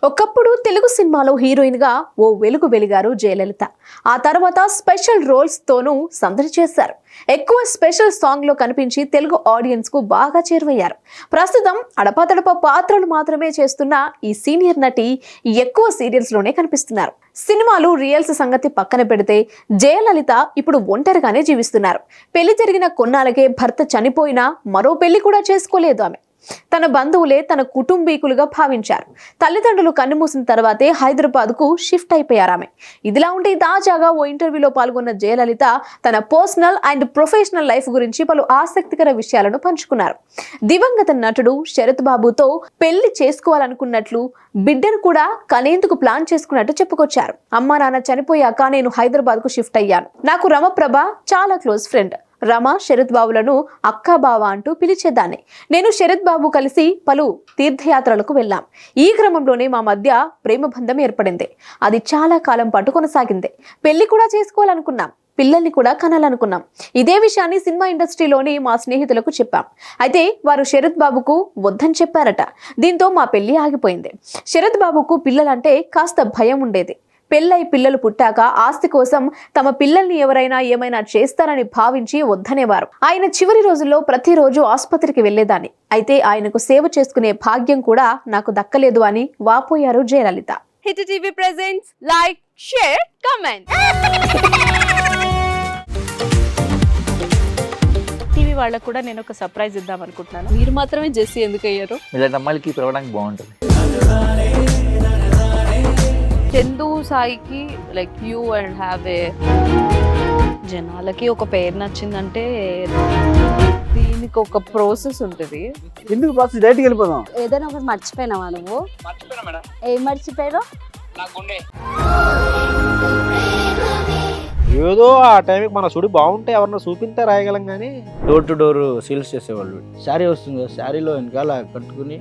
ఒకప్పుడు తెలుగు సినిమాలో హీరోయిన్ గా ఓ వెలుగు వెలిగారు జయలలిత. ఆ తర్వాత స్పెషల్ రోల్స్ తోనూ సందడి చేశారు. ఎక్కువ స్పెషల్ సాంగ్ లో కనిపించి తెలుగు ఆడియన్స్ కు బాగా చేరువయ్యారు. ప్రస్తుతం అడపాదడప పాత్రలు మాత్రమే చేస్తున్న ఈ సీనియర్ నటి ఎక్కువ సీరియల్స్ లోనే కనిపిస్తున్నారు. సినిమాలు రియల్స్ సంగతి పక్కన పెడితే జయలలిత ఇప్పుడు ఒంటరిగానే జీవిస్తున్నారు. పెళ్లి జరిగిన కొన్నాళ్ళకే భర్త చనిపోయినా మరో పెళ్లి కూడా చేసుకోలేదు ఆమె. తన బంధువులే తన కుటుంబీకులుగా భావించారు. తల్లిదండ్రులు కన్నుమూసిన తర్వాతే హైదరాబాద్ కు షిఫ్ట్ అయిపోయారు ఆమె. ఇదిలా ఉంటే తాజాగా ఓ ఇంటర్వ్యూలో పాల్గొన్న జయలలిత తన పర్సనల్ అండ్ ప్రొఫెషనల్ లైఫ్ గురించి పలు ఆసక్తికర విషయాలను పంచుకున్నారు. దివంగత నటుడు శరత్ బాబుతో పెళ్లి చేసుకోవాలనుకున్నట్లు, బిడ్డను కూడా కనేందుకు ప్లాన్ చేసుకున్నట్టు చెప్పుకొచ్చారు. అమ్మా నాన్న చనిపోయాక నేను హైదరాబాద్ కు షిఫ్ట్ అయ్యాను. నాకు రమప్రభ చాలా క్లోజ్ ఫ్రెండ్. రమ శరత్ బాబులను అక్కా బావ అంటూ పిలిచేదాన్ని. నేను శరత్ బాబు కలిసి పలు తీర్థయాత్రలకు వెళ్ళాం. ఈ క్రమంలోనే మా మధ్య ప్రేమ బంధం ఏర్పడింది. అది చాలా కాలం పాటు కొనసాగింది. పెళ్లి కూడా చేసుకోవాలనుకున్నాం. పిల్లల్ని కూడా కనాలనుకున్నాం. ఇదే విషయాన్ని సినిమా ఇండస్ట్రీలోని మా స్నేహితులకు చెప్పాం. అయితే వారు శరత్ బాబుకు వద్దని చెప్పారట. దీంతో మా పెళ్లి ఆగిపోయింది. శరత్ బాబుకు పిల్లలంటే కాస్త భయం ఉండేది. పెళ్ళై పిల్లలు పుట్టాక ఆస్తి కోసం తమ పిల్లల్ని ఎవరైనా ఏమైనా చేస్తారని భావించి వద్దనేవారు. ఆయన చివరి రోజుల్లో ప్రతిరోజు ఆసుపత్రికి వెళ్లేదాన్ని. అయితే ఆయనకు సేవ చేసుకునే భాగ్యం కూడా నాకు దక్కలేదు అని వాపోయారు Jayalalitha. Hit TV presents like, share, comment. TV వాళ్ళకు కూడా నేను ఒక సర్ప్రైజ్ ఇద్దాం అనుకుంటున్నాను. మీరు మాత్రమే జెస్సీ ఎందుకు అయ్యారు? ఇలాంటి అమ్మాయిలకి పిలవడానికి బాగుంటుంది. చందు సాయికి like you and have a జనాలకి ఒక పేరు నచ్చిందంటే దీనికి ఒక ప్రాసెస్ ఉంటుంది. ఎందుకు ప్రాసెస్ డైరెక్ట్గా వెళ్ళిపోదాం. ఏదైనా ఒకటి మర్చిపోయినావా నువ్వు? ఏం మర్చిపోయావు? ఏదో ఆ టైంకి మన సుడి బాగుంటే ఎవరన్నా చూపిస్తే రాయగలం కానీ డోర్ టు డోర్ సేల్స్ చేసేవాళ్ళు. శారీ వస్తుంది, శారీలో వెనకాల కట్టుకుని